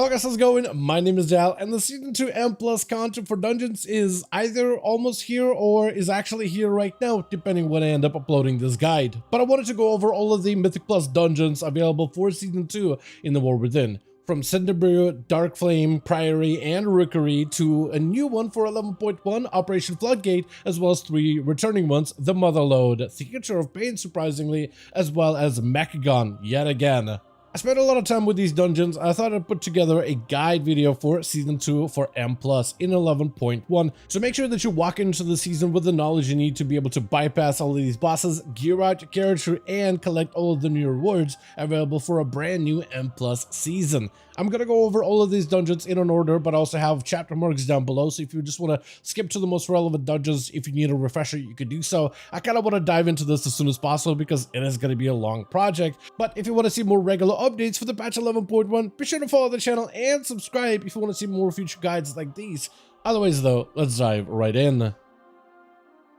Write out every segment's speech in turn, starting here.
Hello guys, how's it going? My name is Dal, and the Season 2 M Plus content for Dungeons is either almost here or is actually here right now, depending when I end up uploading this guide. But I wanted to go over all of the Mythic Plus dungeons available for Season 2 in the War Within. From Cinderbrew, Darkflame, Priory, and Rookery to a new one for 11.1, Operation Floodgate, as well as 3 returning ones, the MOTHERLODE, Theater of Pain surprisingly, as well as Mechagon yet again. I spent a lot of time with these dungeons. I thought I'd put together a guide video for Season 2 for M Plus in 11.1. So make sure that you walk into the season with the knowledge you need to be able to bypass all of these bosses, gear out your character, and collect all of the new rewards available for a brand new M Plus season. I'm going to go over all of these dungeons in an order, but I also have chapter marks down below, so if you just want to skip to the most relevant dungeons, if you need a refresher, you can do so. I kind of want to dive into this as soon as possible because it is going to be a long project, but if you want to see more regular updates for the patch 11.1, be sure to follow the channel and subscribe if you want to see more future guides like these. Otherwise though, let's dive right in.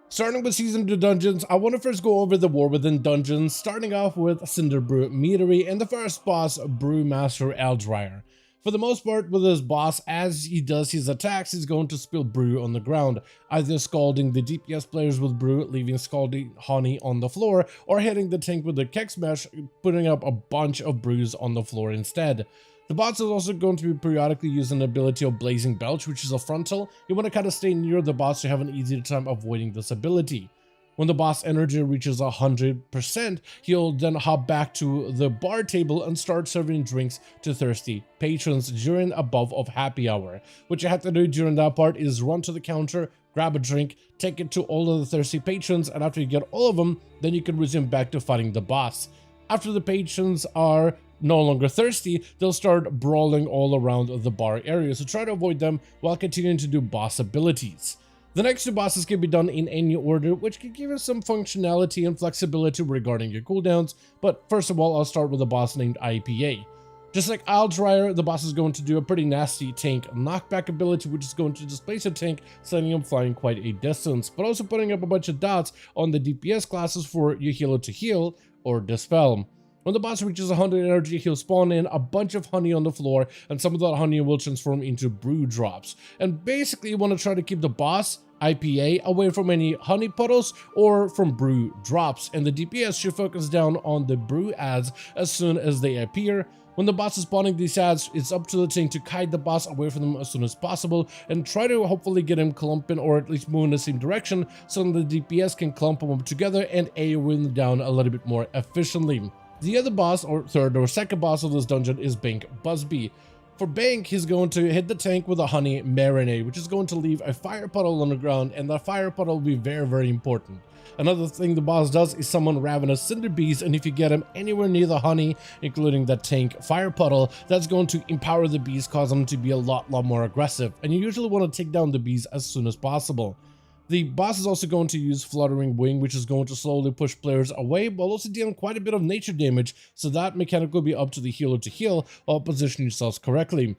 Starting with Season 2 dungeons, I want to first go over the War Within dungeons, starting off with Cinderbrew Meadery and the first boss, Brewmaster Eldryer. For the most part, with this boss, as he does his attacks, he's going to spill brew on the ground, either scalding the DPS players with brew, leaving scalding honey on the floor, or hitting the tank with the keg smash, putting up a bunch of brews on the floor instead. The boss is also going to be periodically using the ability of Blazing Belch, which is a frontal. You want to kind of stay near the boss to have an easier time avoiding this ability. When the boss energy reaches 100%, he'll then hop back to the bar table and start serving drinks to thirsty patrons during above of happy hour. What you have to do during that part is run to the counter, grab a drink, take it to all of the thirsty patrons, and after you get all of them, then you can resume back to fighting the boss. After the patrons are no longer thirsty, they'll start brawling all around the bar area, so try to avoid them while continuing to do boss abilities. The next 2 bosses can be done in any order, which can give you some functionality and flexibility regarding your cooldowns, but first of all, I'll start with a boss named IPA. Just like Eldryer, the boss is going to do a pretty nasty tank knockback ability, which is going to displace a tank, sending him flying quite a distance, but also putting up a bunch of dots on the DPS classes for your healer to heal or dispel. When the boss reaches 100 energy, he'll spawn in a bunch of honey on the floor, and some of that honey will transform into brew drops. And basically, you want to try to keep the boss, IPA, away from any honey puddles or from brew drops, and the DPS should focus down on the brew ads as soon as they appear. When the boss is spawning these ads, it's up to the tank to kite the boss away from them as soon as possible and try to hopefully get him clumping or at least move in the same direction so that the DPS can clump them up together and AoE them down a little bit more efficiently. The other boss, or third or second boss of this dungeon, is Bank Busby. For Bank, he's going to hit the tank with a honey marinade, which is going to leave a fire puddle on the ground, and that fire puddle will be very, very important. Another thing the boss does is summon ravenous cinder bees, and if you get him anywhere near the honey, including that tank fire puddle, that's going to empower the bees, cause them to be a lot more aggressive, and you usually want to take down the bees as soon as possible. The boss is also going to use Fluttering Wing, which is going to slowly push players away while also dealing quite a bit of nature damage, so that mechanic will be up to the healer to heal while positioning yourselves correctly.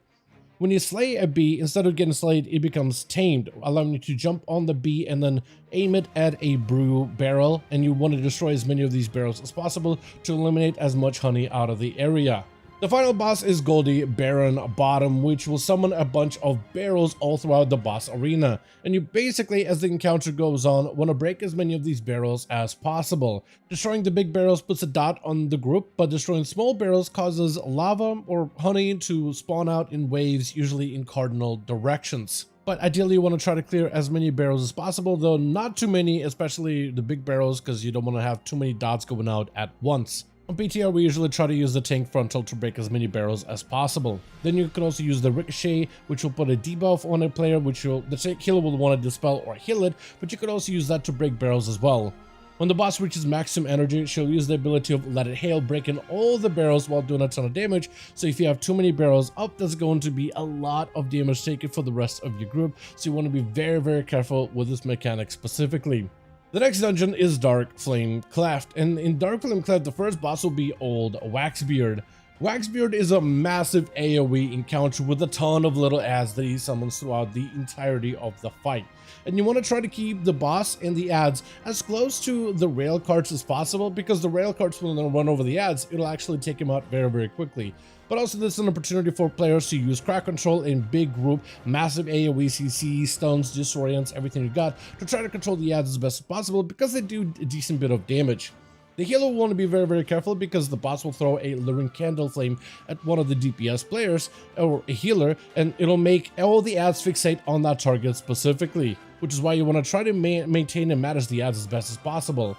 When you slay a bee, instead of getting slayed, it becomes tamed, allowing you to jump on the bee and then aim it at a brew barrel, and you want to destroy as many of these barrels as possible to eliminate as much honey out of the area. The final boss is Goldie Baron Bottom, which will summon a bunch of barrels all throughout the boss arena. And you basically, as the encounter goes on, want to break as many of these barrels as possible. Destroying the big barrels puts a dot on the group, but destroying small barrels causes lava or honey to spawn out in waves, usually in cardinal directions. But ideally you want to try to clear as many barrels as possible, though not too many, especially the big barrels, because you don't want to have too many dots going out at once. On PTR, we usually try to use the tank frontal to break as many barrels as possible. Then you can also use the Ricochet, which will put a debuff on a player, which the tank healer will want to dispel or heal it, but you could also use that to break barrels as well. When the boss reaches maximum energy, she'll use the ability of Let It Hail, breaking all the barrels while doing a ton of damage, so if you have too many barrels up, there's going to be a lot of damage taken for the rest of your group, so you want to be very, very careful with this mechanic specifically. The next dungeon is Darkflame Cleft, and in Darkflame Cleft, the first boss will be Old Waxbeard. Waxbeard is a massive AoE encounter with a ton of little ads that he summons throughout the entirety of the fight. And you want to try to keep the boss and the ads as close to the rail carts as possible, because the rail carts, when they run over the ads, it'll actually take him out very, very quickly. But also this is an opportunity for players to use crack control in big group, massive AoE CC, stuns, disorients, everything you got, to try to control the ads as best as possible, because they do a decent bit of damage. The healer will want to be very, very careful, because the boss will throw a luring candle flame at one of the DPS players, or a healer, and it'll make all the ads fixate on that target specifically, which is why you want to try to maintain and manage the ads as best as possible.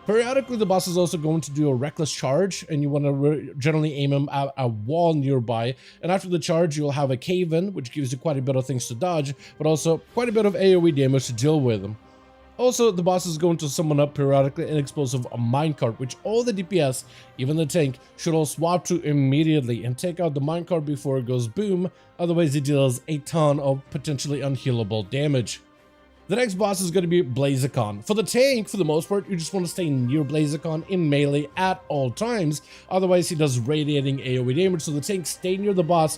Periodically, the boss is also going to do a reckless charge, and you want to generally aim him at a wall nearby, and after the charge you'll have a cave-in, which gives you quite a bit of things to dodge, but also quite a bit of AoE damage to deal with. Also, the boss is going to summon up periodically an explosive minecart, which all the DPS, even the tank, should all swap to immediately and take out the minecart before it goes boom, otherwise it deals a ton of potentially unhealable damage. The next boss is going to be Blaziken. For the tank, for the most part, you just want to stay near Blaziken in melee at all times, otherwise he does radiating AoE damage, so the tank stay near the boss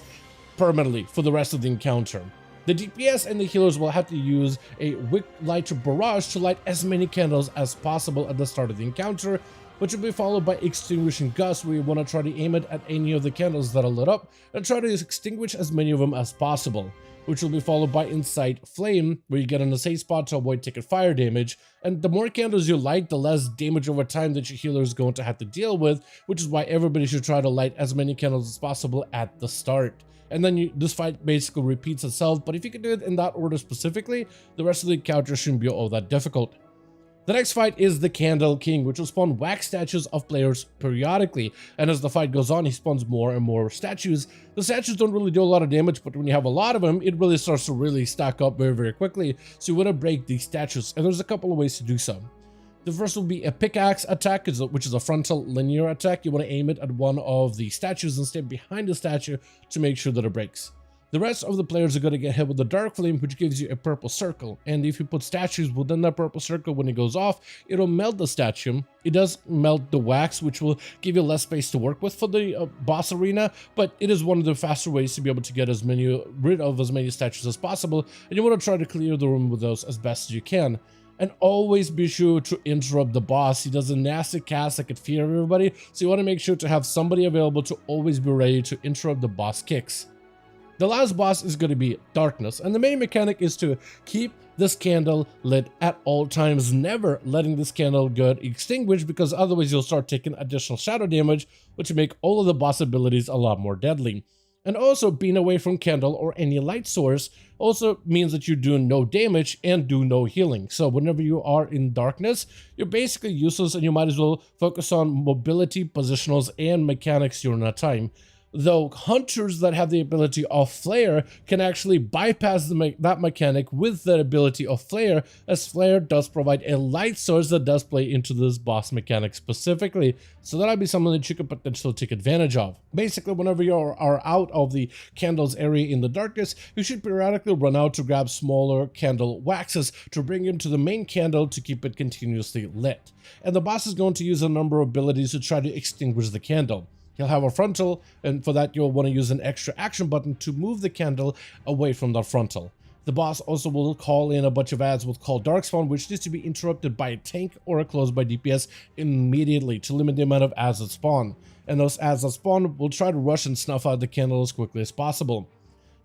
permanently for the rest of the encounter. The DPS and the healers will have to use a wick light barrage to light as many candles as possible at the start of the encounter, which will be followed by extinguishing gust, where you want to try to aim it at any of the candles that are lit up and try to extinguish as many of them as possible, which will be followed by incite flame, where you get in a safe spot to avoid taking fire damage, and the more candles you light, the less damage over time that your healer is going to have to deal with, which is why everybody should try to light as many candles as possible at the start. And then this fight basically repeats itself, but if you can do it in that order specifically, the rest of the encounter shouldn't be all that difficult. The next fight is the Candle King, which will spawn wax statues of players periodically, and as the fight goes on, he spawns more and more statues. The statues don't really do a lot of damage, but when you have a lot of them, it really starts to really stack up very, very quickly, so you want to break these statues, and there's a couple of ways to do so. The first will be a pickaxe attack, which is a frontal linear attack. You want to aim it at one of the statues and stay behind the statue to make sure that it breaks. The rest of the players are going to get hit with the Dark Flame, which gives you a purple circle, and if you put statues within that purple circle, when it goes off, it'll melt the statue. It does melt the wax, which will give you less space to work with for the boss arena, but it is one of the faster ways to be able to get rid of as many statues as possible, and you want to try to clear the room with those as best as you can. And always be sure to interrupt the boss. He does a nasty cast that could fear everybody, so you want to make sure to have somebody available to always be ready to interrupt the boss kicks. The last boss is going to be Darkness, and the main mechanic is to keep this candle lit at all times, never letting this candle get extinguished, because otherwise you'll start taking additional shadow damage, which will make all of the boss abilities a lot more deadly. And also, being away from candle or any light source also means that you do no damage and do no healing. So whenever you are in darkness, you're basically useless, and you might as well focus on mobility, positionals, and mechanics during that time. Though hunters that have the ability of flare can actually bypass that mechanic with the ability of flare, as flare does provide a light source that does play into this boss mechanic specifically, so that'll be something that you could potentially take advantage of. Basically, whenever you are out of the candles area in the darkness, you should periodically run out to grab smaller candle waxes to bring them to the main candle to keep it continuously lit. And the boss is going to use a number of abilities to try to extinguish the candle. He'll have a frontal, and for that you'll want to use an extra action button to move the candle away from the frontal. The boss also will call in a bunch of ads with called Darkspawn, which needs to be interrupted by a tank or a close by DPS immediately to limit the amount of ads that spawn. And those ads that spawn will try to rush and snuff out the candle as quickly as possible.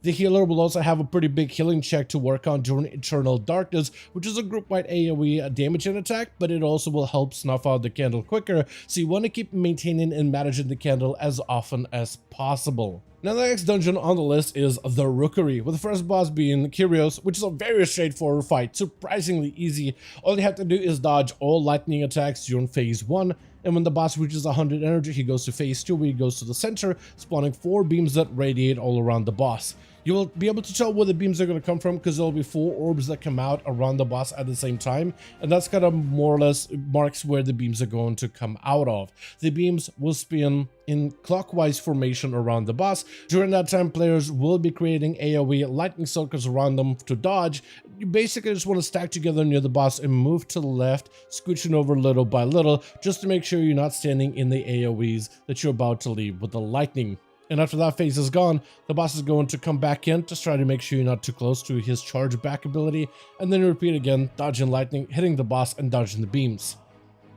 The healer will also have a pretty big healing check to work on during Eternal Darkness, which is a group-wide AoE damage and attack, but it also will help snuff out the candle quicker, so you want to keep maintaining and managing the candle as often as possible. Now the next dungeon on the list is the Rookery, with the first boss being Kyrios, which is a very straightforward fight, surprisingly easy. All you have to do is dodge all lightning attacks during phase 1, and when the boss reaches 100 energy, he goes to phase 2, where he goes to the center, spawning 4 beams that radiate all around the boss. You will be able to tell where the beams are going to come from because there'll be 4 orbs that come out around the boss at the same time, and that's kind of more or less marks where the beams are going to come out of. The beams will spin in clockwise formation around the boss. During that time, players will be creating AoE lightning circles around them to dodge. You basically just want to stack together near the boss and move to the left, scooching over little by little, just to make sure you're not standing in the AoEs that you're about to leave with the lightning. And after that phase is gone, the boss is going to come back in, just try to make sure you're not too close to his charge back ability, and then repeat again, dodging lightning, hitting the boss, and dodging the beams.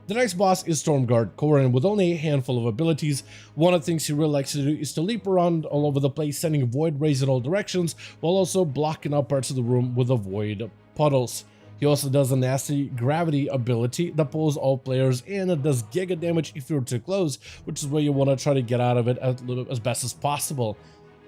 The next boss is Stormguard Corrin. With only a handful of abilities, one of the things he really likes to do is to leap around all over the place, sending void rays in all directions, while also blocking up parts of the room with the void puddles. He also does a nasty gravity ability that pulls all players in and does giga damage if you're too close, which is where you want to try to get out of it as best as possible.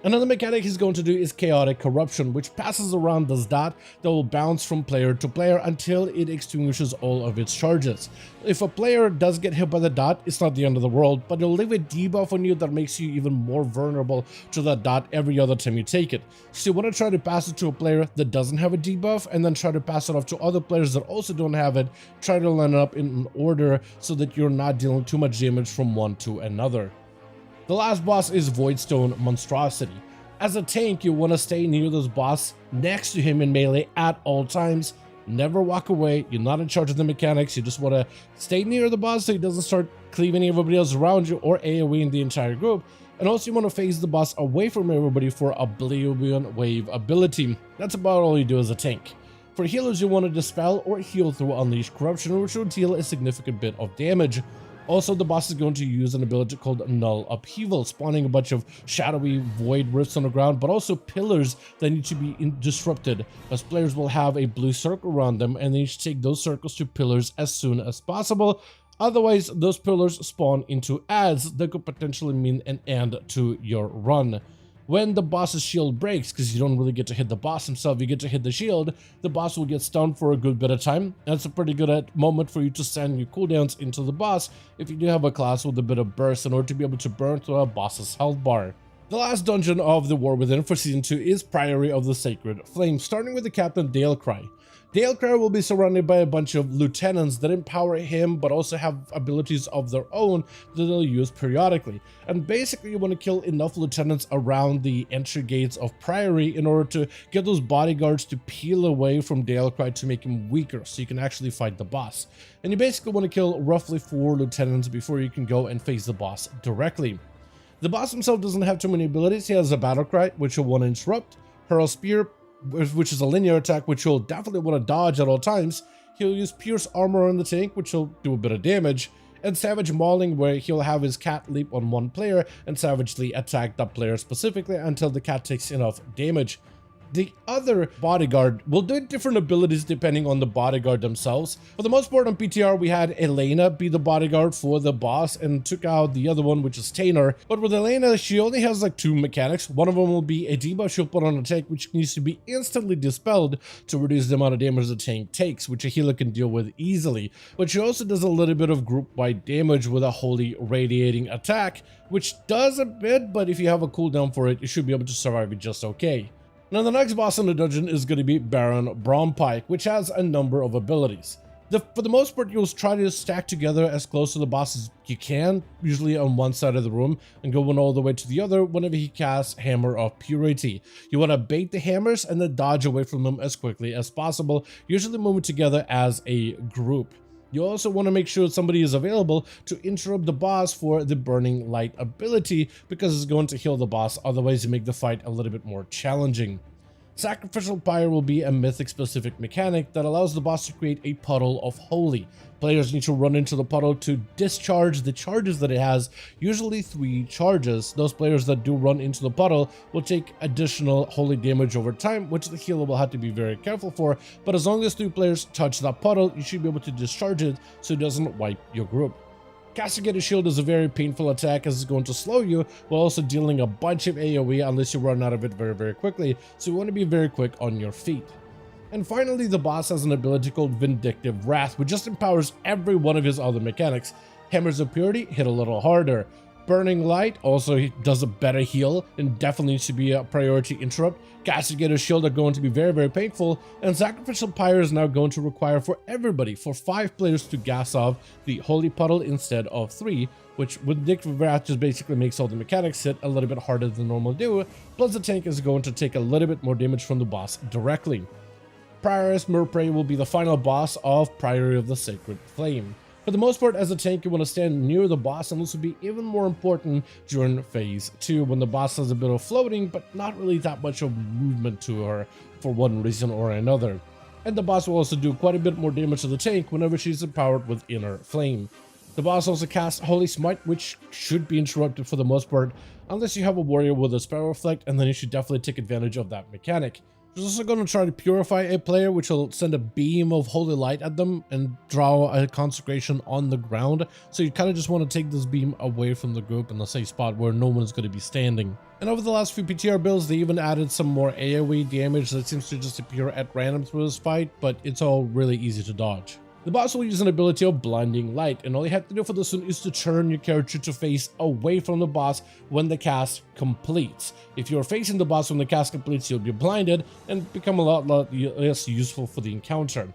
Another mechanic he's going to do is Chaotic Corruption, which passes around this dot that will bounce from player to player until it extinguishes all of its charges. If a player does get hit by the dot, it's not the end of the world, but it'll leave a debuff on you that makes you even more vulnerable to that dot every other time you take it. So you want to try to pass it to a player that doesn't have a debuff, and then try to pass it off to other players that also don't have it. Try to line it up in an order so that you're not dealing too much damage from one to another. The last boss is Voidstone Monstrosity. As a tank, you want to stay near this boss, next to him in melee at all times. Never walk away. You're not in charge of the mechanics. You just want to stay near the boss so he doesn't start cleaving everybody else around you or AoEing the entire group. And also you want to phase the boss away from everybody for Oblivion Wave ability. That's about all you do as a tank. For healers, you want to dispel or heal through Unleash Corruption, which will deal a significant bit of damage. Also, the boss is going to use an ability called Null Upheaval, spawning a bunch of shadowy void rifts on the ground, but also pillars that need to be disrupted, as players will have a blue circle around them, and they need to take those circles to pillars as soon as possible. Otherwise, those pillars spawn into adds that could potentially mean an end to your run. When the boss's shield breaks, because you don't really get to hit the boss himself, you get to hit the shield, the boss will get stunned for a good bit of time. That's a pretty good moment for you to send your cooldowns into the boss if you do have a class with a bit of burst in order to be able to burn through a boss's health bar. The last dungeon of the War Within for Season 2 is Priory of the Sacred Flame, starting with the Captain Darkflame. Darkflame will be surrounded by a bunch of lieutenants that empower him but also have abilities of their own that they'll use periodically. And basically you want to kill enough lieutenants around the entry gates of Priory in order to get those bodyguards to peel away from Darkflame to make him weaker so you can actually fight the boss. And you basically want to kill roughly 4 lieutenants before you can go and face the boss directly. The boss himself doesn't have too many abilities. He has a battle cry, which you'll want to interrupt, hurl spear, which is a linear attack, which you'll definitely want to dodge at all times. He'll use Pierce Armor on the tank, which will do a bit of damage, and Savage Mauling, where he'll have his cat leap on one player and savagely attack that player specifically until the cat takes enough damage. The other bodyguard will do different abilities depending on the bodyguard themselves. For the most part on PTR, we had Elena be the bodyguard for the boss and took out the other one, which is Tainer. But with Elena, she only has like 2 mechanics. One of them will be a debuff she'll put on a tank, which needs to be instantly dispelled to reduce the amount of damage the tank takes, which a healer can deal with easily. But she also does a little bit of group-wide damage with a Holy Radiating attack, which does a bit, but if you have a cooldown for it, you should be able to survive it just okay. Now the next boss in the dungeon is going to be Baron Brompike, which has a number of abilities. For the most part, you'll try to stack together as close to the boss as you can, usually on one side of the room, and go all the way to the other whenever he casts Hammer of Purity. You want to bait the hammers and then dodge away from them as quickly as possible, usually moving together as a group. You also want to make sure somebody is available to interrupt the boss for the Burning Light ability, because it's going to heal the boss, otherwise you make the fight a little bit more challenging. Sacrificial Pyre will be a Mythic specific mechanic that allows the boss to create a puddle of holy. Players need to run into the puddle to discharge the charges that it has, usually 3 charges. Those players that do run into the puddle will take additional holy damage over time, which the healer will have to be very careful for, but as long as 3 players touch that puddle, you should be able to discharge it so it doesn't wipe your group. Castigated Shield is a very painful attack as it's going to slow you while also dealing a bunch of AoE unless you run out of it very quickly, so you want to be very quick on your feet. And finally, the boss has an ability called Vindictive Wrath, which just empowers every one of his other mechanics. Hammers of Purity hit a little harder. Burning Light also does a better heal and definitely needs to be a priority interrupt. Castigator Shield are going to be very painful, and Sacrificial Pyre is now going to require for everybody, for 5 players to gas off the Holy Puddle instead of 3, which with Vindictive Wrath just basically makes all the mechanics hit a little bit harder than normal do, plus the tank is going to take a little bit more damage from the boss directly. Prioress Murprey will be the final boss of Priory of the Sacred Flame. For the most part, as a tank, you want to stand near the boss, and this will be even more important during phase 2, when the boss has a bit of floating, but not really that much of movement to her for one reason or another. And the boss will also do quite a bit more damage to the tank whenever she's empowered with Inner Flame. The boss also casts Holy Smite, which should be interrupted for the most part, unless you have a warrior with a Spell Reflect, and then you should definitely take advantage of that mechanic. She's also going to try to purify a player, which will send a beam of holy light at them and draw a consecration on the ground. So you kind of just want to take this beam away from the group in a safe spot where no one is going to be standing. And over the last few PTR builds, they even added some more AoE damage that seems to just appear at random through this fight, but it's all really easy to dodge. The boss will use an ability of Blinding Light, and all you have to do for this one is to turn your character to face away from the boss when the cast completes. If you're facing the boss when the cast completes, you'll be blinded and become a lot less useful for the encounter.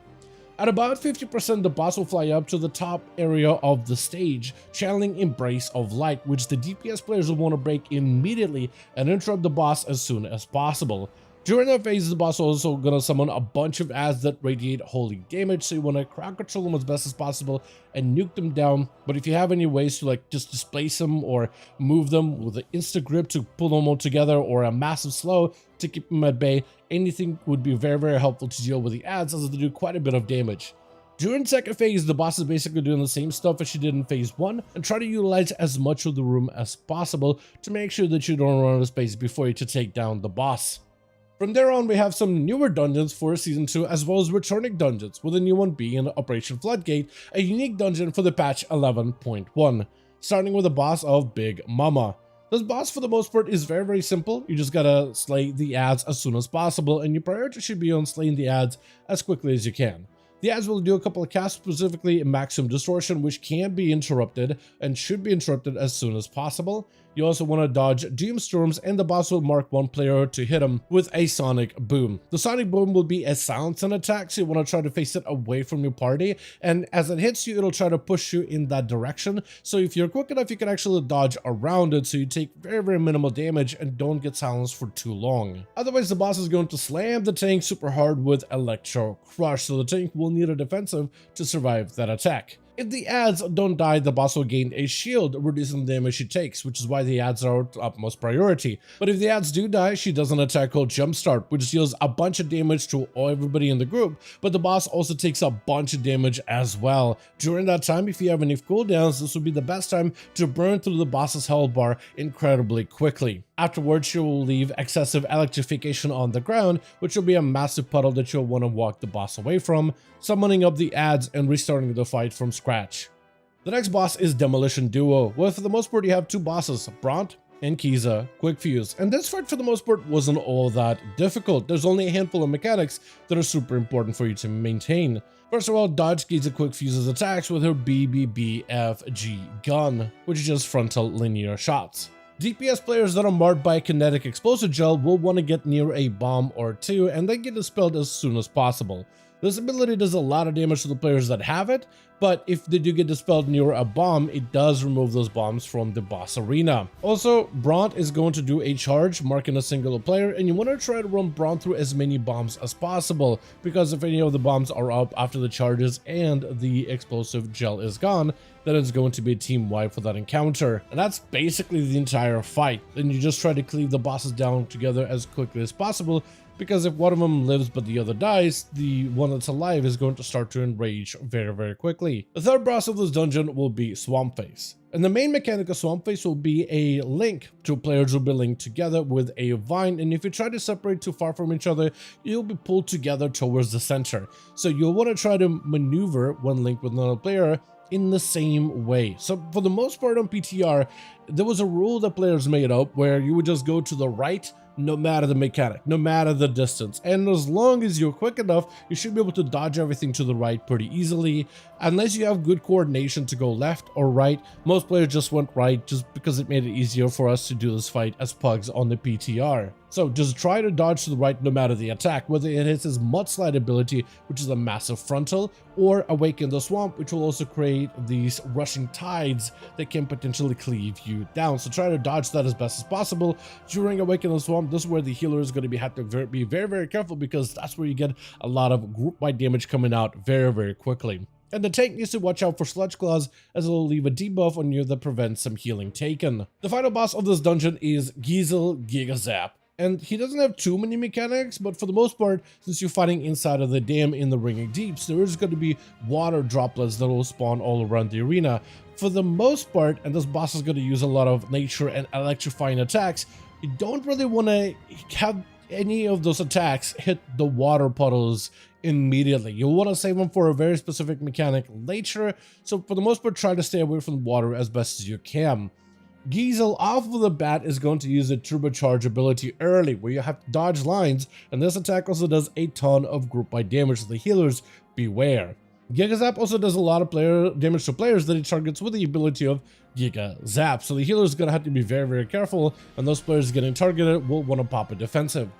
At about 50%, the boss will fly up to the top area of the stage, channeling Embrace of Light, which the DPS players will want to break immediately and interrupt the boss as soon as possible. During that phase, the boss is also going to summon a bunch of adds that radiate holy damage, so you want to crowd control them as best as possible and nuke them down. But if you have any ways to like just displace them or move them with an insta grip to pull them all together, or a massive slow to keep them at bay, anything would be very helpful to deal with the adds, as they do quite a bit of damage. During second phase, the boss is basically doing the same stuff as she did in phase 1, and try to utilize as much of the room as possible to make sure that you don't run out of space before you to take down the boss. From there on, we have some newer dungeons for Season 2, as well as returning dungeons, with a new one being Operation Floodgate, a unique dungeon for the patch 11.1, starting with the boss of Big Mama. This boss, for the most part, is very simple. You just gotta slay the adds as soon as possible, and your priority should be on slaying the adds as quickly as you can. The adds will do a couple of casts, specifically Maximum Distortion, which can be interrupted and should be interrupted as soon as possible. You also want to dodge Doomstorms, and the boss will mark one player to hit him with a Sonic Boom. The Sonic Boom will be a silencing attack, so you want to try to face it away from your party, and as it hits you, it'll try to push you in that direction. So if you're quick enough, you can actually dodge around it, so you take very minimal damage and don't get silenced for too long. Otherwise, the boss is going to slam the tank super hard with Electro Crush, so the tank will need a defensive to survive that attack. If the adds don't die, the boss will gain a shield, reducing the damage she takes, which is why the adds are utmost priority. But if the adds do die, she does an attack called Jumpstart, which deals a bunch of damage to everybody in the group, but the boss also takes a bunch of damage as well. During that time, if you have any cooldowns, this will be the best time to burn through the boss's health bar incredibly quickly. Afterwards, she will leave excessive electrification on the ground, which will be a massive puddle that you'll want to walk the boss away from, summoning up the adds and restarting the fight from scratch. The next boss is Demolition Duo, where for the most part you have two bosses, Bront and Kiza, Quick Fuse, and this fight for the most part wasn't all that difficult. There's only a handful of mechanics that are super important for you to maintain. First of all, dodge Kiza Quick Fuse's attacks with her BBBFG gun, which is just frontal linear shots. DPS players that are marred by kinetic explosive gel will want to get near a bomb or two and then get dispelled as soon as possible. This ability does a lot of damage to the players that have it, but if they do get dispelled near a bomb, it does remove those bombs from the boss arena. Also, Bront is going to do a charge, marking a singular player, and you want to try to run Bront through as many bombs as possible, because if any of the bombs are up after the charges and the explosive gel is gone, then it's going to be a team wipe for that encounter. And that's basically the entire fight. Then you just try to cleave the bosses down together as quickly as possible, because if one of them lives but the other dies, the one that's alive is going to start to enrage very quickly. The third boss of this dungeon will be Swamp Face. And the main mechanic of Swamp Face will be a link. Two players will be linked together with a vine, and if you try to separate too far from each other, you'll be pulled together towards the center. So you'll want to try to maneuver when linked with another player in the same way. So for the most part on PTR, there was a rule that players made up where you would just go to the right no matter the mechanic, no matter the distance. And as long as you're quick enough, you should be able to dodge everything to the right pretty easily. Unless you have good coordination to go left or right, most players just went right just because it made it easier for us to do this fight as pugs on the PTR. So just try to dodge to the right no matter the attack, whether it hits his Mudslide ability, which is a massive frontal, or Awaken the Swamp, which will also create these rushing tides that can potentially cleave you down. So try to dodge that as best as possible. During Awaken the Swamp, this is where the healer is going to have to be very, very careful, because that's where you get a lot of group-wide damage coming out very, very quickly. And the tank needs to watch out for Sludge Claws, as it will leave a debuff on you that prevents some healing taken. The final boss of this dungeon is Gizel Giga Zap. And he doesn't have too many mechanics, but for the most part, since you're fighting inside of the dam in the Ringing Deeps, there is going to be water droplets that will spawn all around the arena. For the most part, and this boss is going to use a lot of nature and electrifying attacks, you don't really want to have any of those attacks hit the water puddles immediately. You'll want to save them for a very specific mechanic later, so for the most part, try to stay away from the water as best as you can. Gizel off of the bat is going to use a turbocharge ability early, where you have to dodge lines, and this attack also does a ton of group-wide damage, so the healers beware. Giga Zap also does a lot of damage to players that he targets with the ability of Giga Zap, so the healer is going to have to be very, very careful, and those players getting targeted will want to pop a defensive.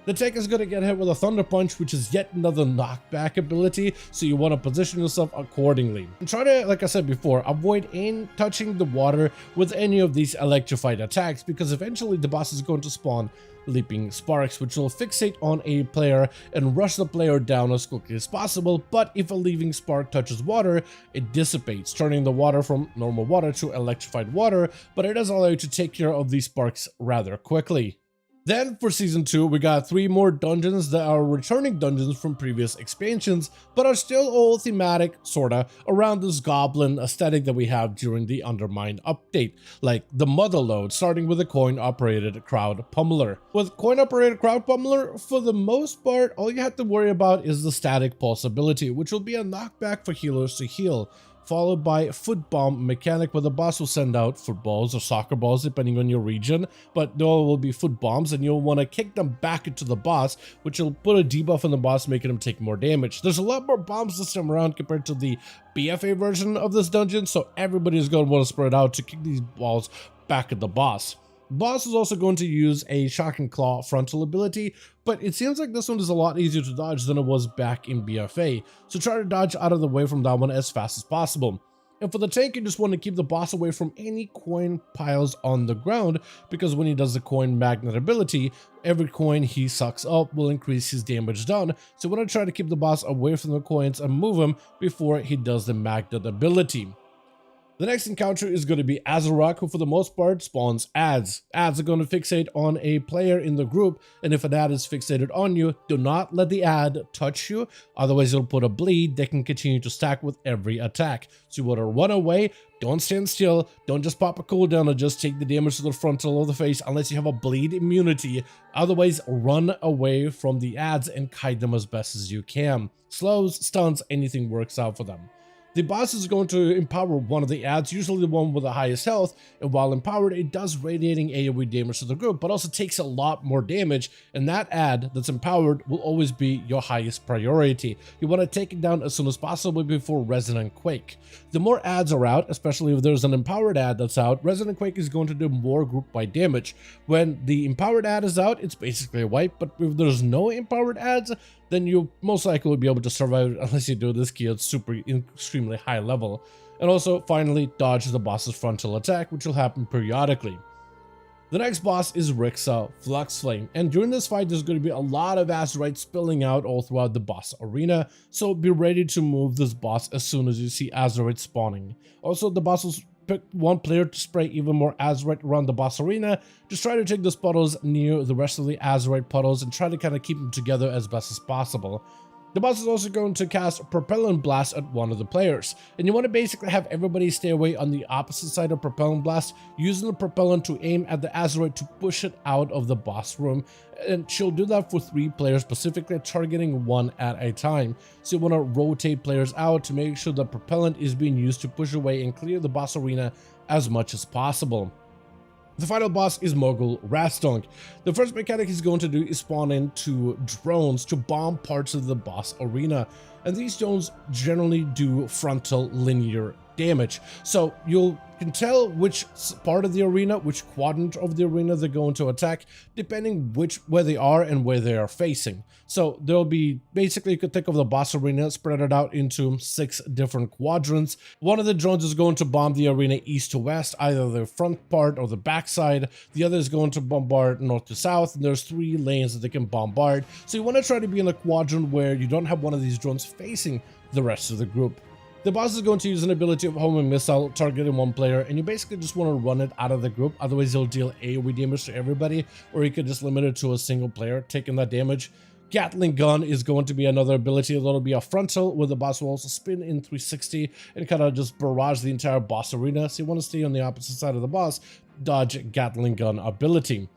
The tank is going to get hit with a Thunder Punch, which is yet another knockback ability, so you want to position yourself accordingly. And try to, like I said before, avoid touching the water with any of these electrified attacks, because eventually the boss is going to spawn Leaping Sparks, which will fixate on a player and rush the player down as quickly as possible. But if a Leaping Spark touches water, it dissipates, turning the water from normal water to electrified water, but it does allow you to take care of these sparks rather quickly. Then for Season 2, we got 3 more dungeons that are returning dungeons from previous expansions, but are still all thematic, sorta, around this goblin aesthetic that we have during the Undermine update, like the MOTHERLODE, starting with the coin-operated Crowd Pummeler. With coin-operated Crowd Pummeler, for the most part, all you have to worry about is the static pulse ability, which will be a knockback for healers to heal, followed by Foot Bomb mechanic, where the boss will send out footballs or soccer balls depending on your region, but there will be foot bombs and you'll want to kick them back into the boss, which will put a debuff on the boss, making him take more damage. There's a lot more bombs this time around compared to the BFA version of this dungeon, so everybody is going to want to spread out to kick these balls back at the boss. Boss is also going to use a Shocking Claw frontal ability, but it seems like this one is a lot easier to dodge than it was back in BFA, so try to dodge out of the way from that one as fast as possible. And for the tank, you just want to keep the boss away from any coin piles on the ground, because when he does the coin magnet ability, every coin he sucks up will increase his damage done, so you want to try to keep the boss away from the coins and move him before he does the magnet ability. The next encounter is going to be Azarok, who for the most part spawns ads. Ads are going to fixate on a player in the group, and if an ad is fixated on you, do not let the ad touch you, otherwise you'll put a bleed that can continue to stack with every attack. So you want to run away, don't stand still, don't just pop a cooldown or just take the damage to the frontal of the face unless you have a bleed immunity, otherwise run away from the ads and kite them as best as you can. Slows, stuns, anything works out for them. The boss is going to empower one of the ads, usually the one with the highest health, and while empowered, it does radiating AoE damage to the group, but also takes a lot more damage, and that ad that's empowered will always be your highest priority. You want to take it down as soon as possible before Resonant Quake. The more ads are out, especially if there's an empowered ad that's out, Resonant Quake is going to do more group-wide damage. When the empowered ad is out, it's basically a wipe, but if there's no empowered ads, then you most likely will be able to survive unless you do this key at extremely high level. And also, finally, dodge the boss's frontal attack, which will happen periodically. The next boss is Rixa Fluxflame, and during this fight there's going to be a lot of Azurite spilling out all throughout the boss arena, so be ready to move this boss as soon as you see Azurite spawning. Also, the boss will pick one player to spray even more Azurite around the boss arena. Just try to take those puddles near the rest of the Azurite puddles and try to kind of keep them together as best as possible. The boss is also going to cast Propellant Blast at one of the players, and you want to basically have everybody stay away on the opposite side of Propellant Blast, using the propellant to aim at the Azurite to push it out of the boss room, and she'll do that for 3 players specifically, targeting one at a time. So you want to rotate players out to make sure the propellant is being used to push away and clear the boss arena as much as possible. The final boss is Mogul Rastunk. The first mechanic he's going to do is spawn into drones to bomb parts of the boss arena, and these drones generally do frontal linear damage. So you can tell which part of the arena, which quadrant of the arena they're going to attack, depending where they are and where they are facing. So there'll be, basically you could think of the boss arena spread it out into 6 different quadrants. One of the drones is going to bomb the arena east to west, either the front part or the back side. The other is going to bombard north to south, and there's 3 lanes that they can bombard. So you want to try to be in a quadrant where you don't have one of these drones facing the rest of the group. The boss is going to use an ability of homing missile targeting one player, and you basically just want to run it out of the group, otherwise he'll deal AoE damage to everybody, or you could just limit it to a single player taking that damage. Gatling Gun is going to be another ability that'll be a frontal, where the boss will also spin in 360 and kind of just barrage the entire boss arena, so you want to stay on the opposite side of the boss, dodge Gatling Gun ability.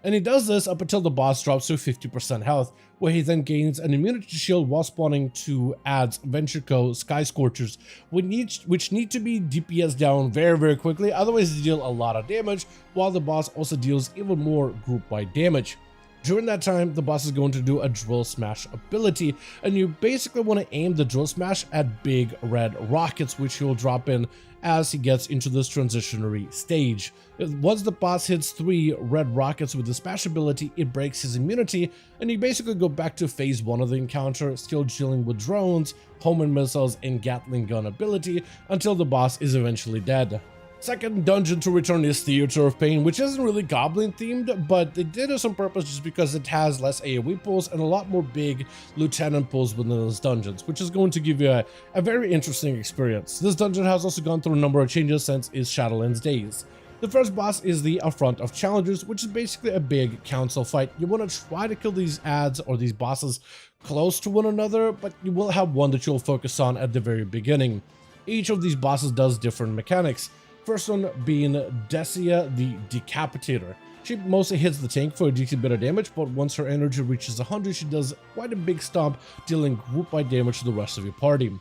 And he does this up until the boss drops to 50% health, where he then gains an immunity shield while spawning 2 adds Ventureco Sky Scorchers, which need to be DPS down very quickly, otherwise they deal a lot of damage, while the boss also deals even more group-wide damage. During that time, the boss is going to do a Drill Smash ability, and you basically want to aim the Drill Smash at big red rockets, which he'll drop in as he gets into this transitionary stage. Once the boss hits 3 red rockets with the Smash ability, it breaks his immunity, and you basically go back to phase 1 of the encounter, still dealing with drones, homing missiles, and Gatling Gun ability, until the boss is eventually dead. Second dungeon to return is Theater of Pain, which isn't really goblin themed, but they did this on purpose just because it has less AoE pulls and a lot more big lieutenant pulls within those dungeons, which is going to give you a very interesting experience. This dungeon has also gone through a number of changes since its Shadowlands days. The first boss is the Affront of Challengers, which is basically a big council fight. You want to try to kill these adds or these bosses close to one another, but you will have one that you'll focus on at the very beginning. Each of these bosses does different mechanics. First one being Decia the Decapitator. She mostly hits the tank for a decent bit of damage, but once her energy reaches 100, she does quite a big stomp, dealing group-wide damage to the rest of your party.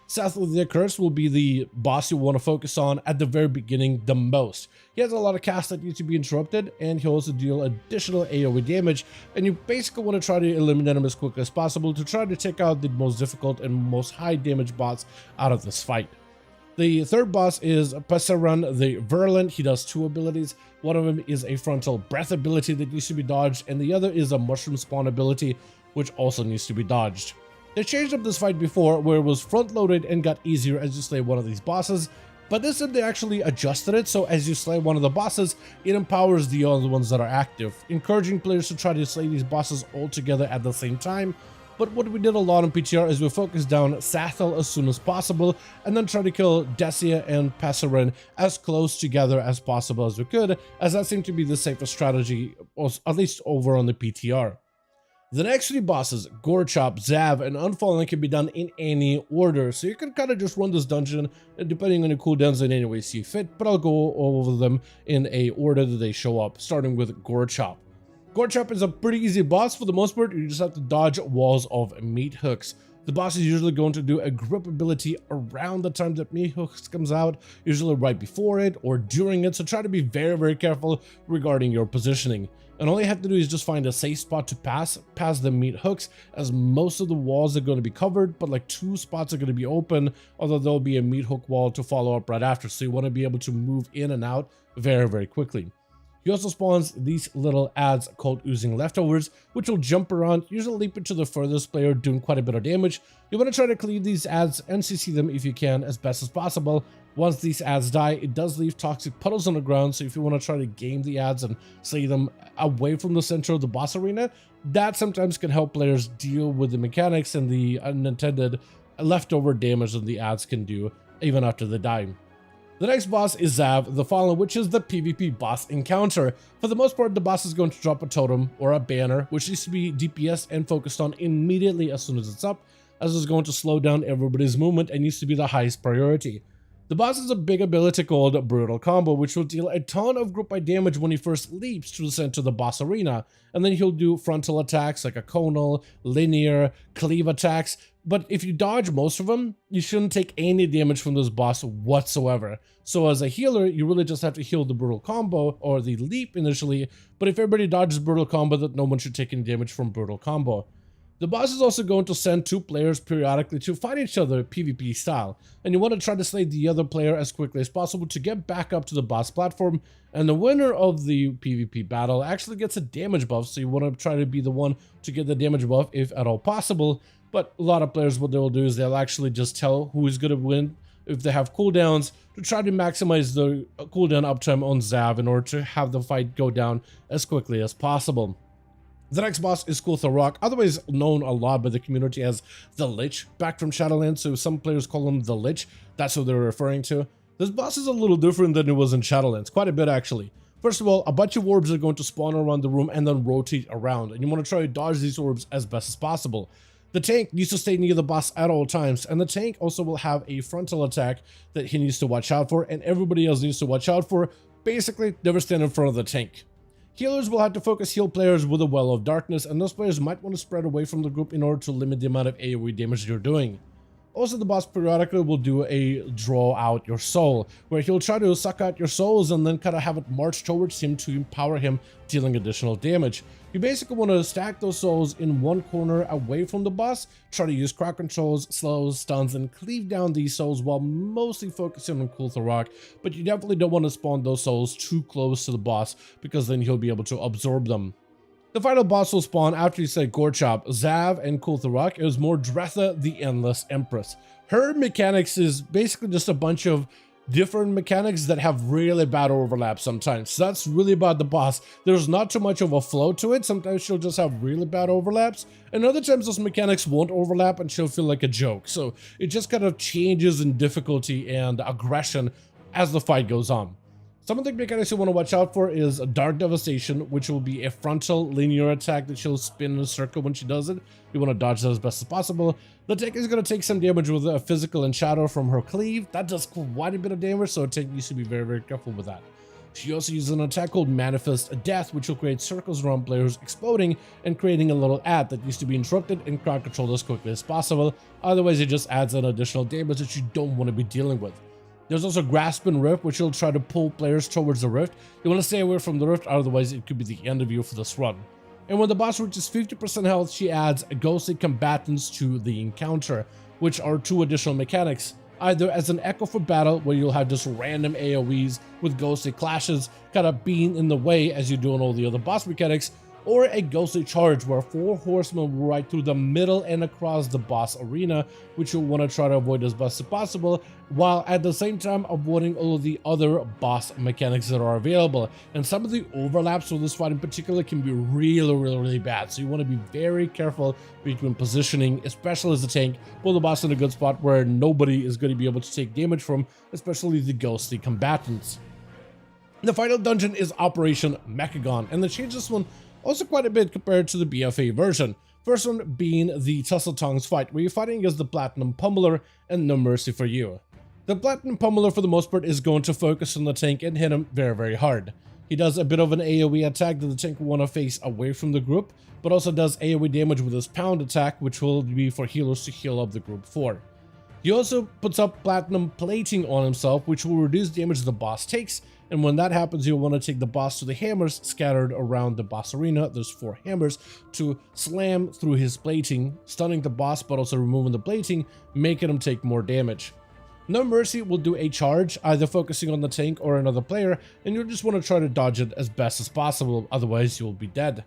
Sethel the Accursed will be the boss you want to focus on at the very beginning the most. He has a lot of casts that need to be interrupted, and he'll also deal additional AoE damage, and you basically want to try to eliminate him as quickly as possible to try to take out the most difficult and most high damage bots out of this fight. The third boss is Pesaran the Virulent. He does 2 abilities. One of them is a frontal breath ability that needs to be dodged, and the other is a mushroom spawn ability, which also needs to be dodged. They changed up this fight before, where it was front-loaded and got easier as you slay one of these bosses, but this time they actually adjusted it, so as you slay one of the bosses, it empowers the other ones that are active, encouraging players to try to slay these bosses all together at the same time. But what we did a lot in PTR is we focused down Sethel as soon as possible, and then try to kill Decia and Pesaran as close together as possible as we could, as that seemed to be the safest strategy, at least over on the PTR. The next 3 bosses, Gorechop, Zav, and Unfallen, can be done in any order, so you can kind of just run this dungeon depending on your cooldowns in any way you see fit, but I'll go over them in a order that they show up, starting with Gorechop. Gorechop is a pretty easy boss for the most part. You just have to dodge walls of meat hooks. The boss is usually going to do a grip ability around the time that meat hooks comes out, usually right before it or during it, so try to be very careful regarding your positioning. And all you have to do is just find a safe spot to pass the meat hooks, as most of the walls are going to be covered, but like 2 spots are going to be open, although there'll be a meat hook wall to follow up right after, so you want to be able to move in and out very quickly. He also spawns these little adds called Oozing Leftovers, which will jump around, usually leaping to the furthest player, doing quite a bit of damage. You want to try to cleave these adds and CC them if you can as best as possible. Once these adds die, it does leave toxic puddles on the ground, so if you want to try to game the adds and slay them away from the center of the boss arena, that sometimes can help players deal with the mechanics and the unintended leftover damage that the adds can do even after they die. The next boss is Zav the Fallen, which is the PvP boss encounter. For the most part, the boss is going to drop a totem or a banner, which needs to be DPS and focused on immediately as soon as it's up, as it's going to slow down everybody's movement and needs to be the highest priority. The boss has a big ability called Brutal Combo, which will deal a ton of group wide damage when he first leaps to the center of the boss arena, and then he'll do frontal attacks like a conal, linear, cleave attacks, but if you dodge most of them, you shouldn't take any damage from this boss whatsoever. So as a healer, you really just have to heal the Brutal Combo or the leap initially, but if everybody dodges Brutal Combo, then no one should take any damage from Brutal Combo. The boss is also going to send two players periodically to fight each other PvP style, and you want to try to slay the other player as quickly as possible to get back up to the boss platform, and the winner of the PvP battle actually gets a damage buff, so you want to try to be the one to get the damage buff if at all possible. But a lot of players, what they'll do is they'll actually just tell who is going to win if they have cooldowns to try to maximize the cooldown uptime on Zav in order to have the fight go down as quickly as possible. The next boss is Kultharok, otherwise known a lot by the community as the Lich, back from Shadowlands, so some players call him the Lich, that's what they're referring to. This boss is a little different than it was in Shadowlands, quite a bit actually. First of all, a bunch of orbs are going to spawn around the room and then rotate around, and you want to try to dodge these orbs as best as possible. The tank needs to stay near the boss at all times, and the tank also will have a frontal attack that he needs to watch out for, and everybody else needs to watch out for. Basically, never stand in front of the tank. Healers will have to focus heal players with a Well of Darkness, and those players might want to spread away from the group in order to limit the amount of AoE damage you're doing. Also, the boss periodically will do a draw out your soul, where he'll try to suck out your souls and then kind of have it march towards him to empower him, dealing additional damage. You basically want to stack those souls in one corner away from the boss, try to use crowd controls, slows, stuns, and cleave down these souls while mostly focusing on Kultharok, but you definitely don't want to spawn those souls too close to the boss, because then he'll be able to absorb them. The final boss will spawn after you say Gorchop, Zav, and Kultharok. It was Mordretha, the Endless Empress. Her mechanics is basically just a bunch of different mechanics that have really bad overlap sometimes. So that's really about the boss. There's not too much of a flow to it. Sometimes she'll just have really bad overlaps, and other times those mechanics won't overlap and she'll feel like a joke. So it just kind of changes in difficulty and aggression as the fight goes on. Some of the mechanics you want to watch out for is Dark Devastation, which will be a frontal linear attack that she'll spin in a circle when she does it. You want to dodge that as best as possible. The tank is going to take some damage with a physical and shadow from her cleave. That does quite a bit of damage, so a tank needs to be very, very careful with that. She also uses an attack called Manifest Death, which will create circles around players, exploding and creating a little ad that needs to be interrupted and crowd controlled as quickly as possible. Otherwise, it just adds an additional damage that you don't want to be dealing with. There's also Grasp and Rift, which will try to pull players towards the Rift. You want to stay away from the Rift, otherwise it could be the end of you for this run. And when the boss reaches 50% health, she adds Ghostly Combatants to the encounter, which are two additional mechanics. Either as an echo for battle, where you'll have just random AoEs with ghostly clashes kind of being in the way as you're doing all the other boss mechanics, or a ghostly charge where 4 horsemen will ride through the middle and across the boss arena, which you'll want to try to avoid as best as possible, while at the same time avoiding all of the other boss mechanics that are available. And some of the overlaps with this fight in particular can be really bad, so you want to be very careful between positioning, especially as a tank, pull the boss in a good spot where nobody is going to be able to take damage from, especially the ghostly combatants. The final dungeon is Operation Mechagon, and they changed this one also quite a bit compared to the BFA version. First one being the Tussle Tongues fight, where you're fighting against the Platinum Pummeler and No Mercy for You. The Platinum Pummeler for the most part is going to focus on the tank and hit him very hard. He does a bit of an AoE attack that the tank will want to face away from the group, but also does AoE damage with his Pound attack, which will be for healers to heal up the group for. He also puts up Platinum Plating on himself, which will reduce damage the boss takes, and when that happens, you'll want to take the boss to the hammers scattered around the boss arena. There's 4 hammers to slam through his plating, stunning the boss but also removing the plating, making him take more damage. No Mercy will do a charge, either focusing on the tank or another player, and you'll just want to try to dodge it as best as possible, otherwise you'll be dead.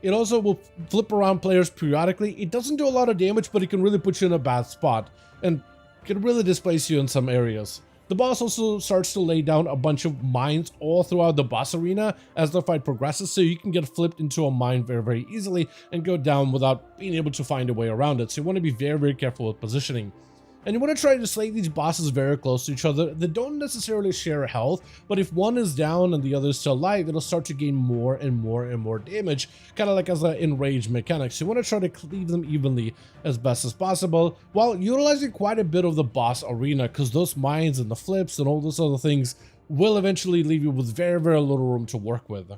It also will flip around players periodically. It doesn't do a lot of damage, but it can really put you in a bad spot, and can really displace you in some areas. The boss also starts to lay down a bunch of mines all throughout the boss arena as the fight progresses, so you can get flipped into a mine very easily and go down without being able to find a way around it. So you want to be very careful with positioning. And you want to try to slay these bosses very close to each other. They don't necessarily share health, but if one is down and the other is still alive, it'll start to gain more and more and more damage, kind of like as an enraged mechanic. So you want to try to cleave them evenly as best as possible, while utilizing quite a bit of the boss arena, because those mines and the flips and all those other things will eventually leave you with very, very little room to work with.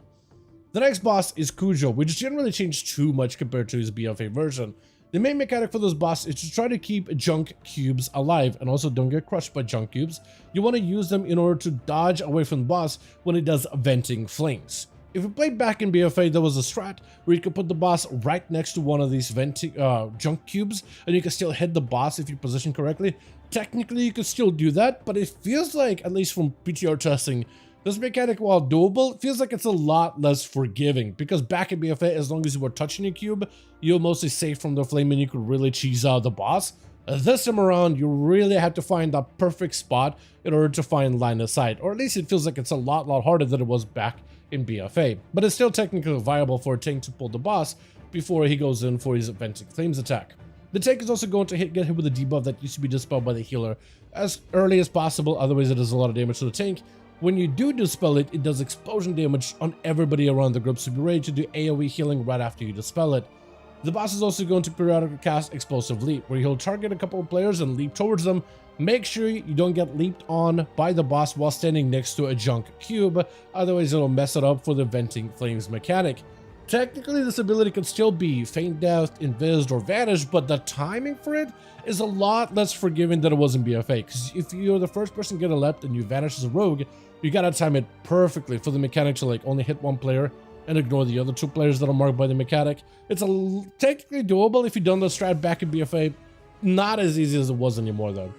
The next boss is Cujo, which generally changed too much compared to his BFA version. The main mechanic for this boss is to try to keep junk cubes alive, and also don't get crushed by junk cubes. You want to use them in order to dodge away from the boss when it does venting flames. If you played back in BFA, there was a strat where you could put the boss right next to one of these venting junk cubes, and you can still hit the boss if you position correctly. Technically, you could still do that, but it feels like, at least from PTR testing, this mechanic, while doable, feels like it's a lot less forgiving, because back in BFA, as long as you were touching a cube, you're mostly safe from the flame and you could really cheese out the boss. This time around, you really have to find that perfect spot in order to find line of sight, or at least it feels like it's a lot harder than it was back in BFA, but it's still technically viable for a tank to pull the boss before he goes in for his venting flames attack. The tank is also going to get hit with a debuff that used to be dispelled by the healer as early as possible, otherwise it does a lot of damage to the tank. When you do dispel it, it does explosion damage on everybody around the group, so be ready to do AoE healing right after you dispel it. The boss is also going to periodically cast Explosive Leap, where he'll target a couple of players and leap towards them. Make sure you don't get leaped on by the boss while standing next to a junk cube, otherwise it'll mess it up for the venting flames mechanic. Technically, this ability can still be Feign Death, Invised, or Vanish, but the timing for it is a lot less forgiving than it was in BFA, because if you're the first person to get a left and you vanish as a rogue, you gotta time it perfectly for the mechanic to like only hit one player and ignore the other two players that are marked by the mechanic. It's technically doable if you've done the strat back in BFA, not as easy as it was anymore though.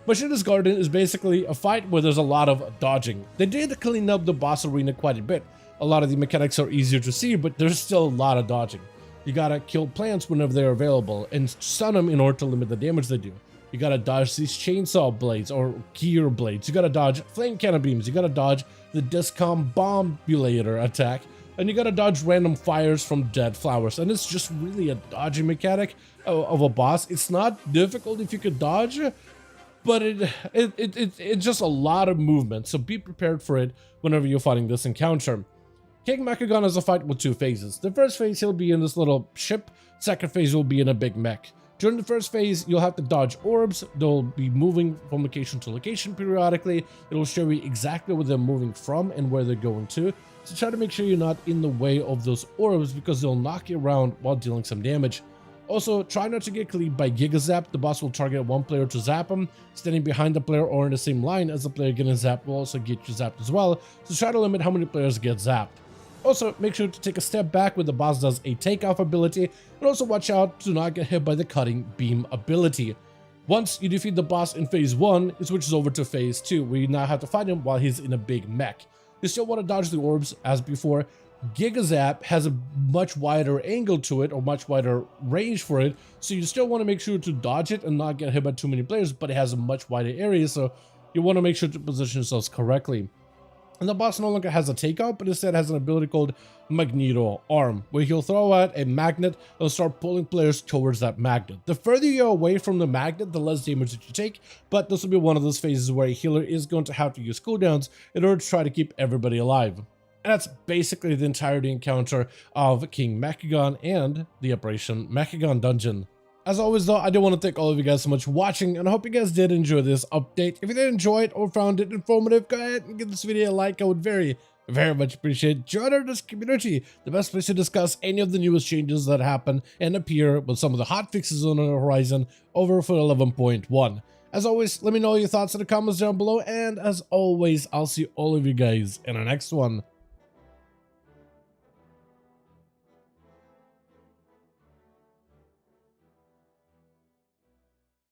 Machina's Garden is basically a fight where there's a lot of dodging. They did clean up the boss arena quite a bit. A lot of the mechanics are easier to see, but there's still a lot of dodging. You gotta kill plants whenever they're available and stun them in order to limit the damage they do. You gotta dodge these chainsaw blades or gear blades. You gotta dodge flame cannon beams. You gotta dodge the discom bombulator attack. And you gotta dodge random fires from dead flowers. And it's just really a dodging mechanic of a boss. It's not difficult if you could dodge, but it's just a lot of movement. So be prepared for it whenever you're fighting this encounter. King Mechagon is a fight with two phases. The first phase, he'll be in this little ship. Second phase will be in a big mech. During the first phase, you'll have to dodge orbs. They'll be moving from location to location periodically. It'll show you exactly where they're moving from and where they're going to. So try to make sure you're not in the way of those orbs, because they'll knock you around while dealing some damage. Also, try not to get cleaved by Giga Zap. The boss will target one player to zap him. Standing behind the player or in the same line as the player getting zapped will also get you zapped as well. So try to limit how many players get zapped. Also, make sure to take a step back when the boss does a takeoff ability, and also watch out to not get hit by the cutting beam ability. Once you defeat the boss in phase 1, it switches over to phase 2, where you now have to fight him while he's in a big mech. You still want to dodge the orbs as before. Giga Zap has a much wider angle to it, or much wider range for it, so you still want to make sure to dodge it and not get hit by too many players, but it has a much wider area, so you want to make sure to position yourselves correctly. And the boss no longer has a takeout, but instead has an ability called Magneto Arm, where he'll throw out a magnet and start pulling players towards that magnet. The further you're away from the magnet, the less damage that you take, but this will be one of those phases where a healer is going to have to use cooldowns in order to try to keep everybody alive. And that's basically the entirety encounter of King Mechagon and the Operation Mechagon dungeon. As always though, I do want to thank all of you guys so much for watching, and I hope you guys did enjoy this update. If you did enjoy it or found it informative, go ahead and give this video a like. I would very much appreciate it. Join our community, the best place to discuss any of the newest changes that happen and appear with some of the hot fixes on the horizon over for 11.1. As always, let me know your thoughts in the comments down below, and as always, I'll see all of you guys in the next one.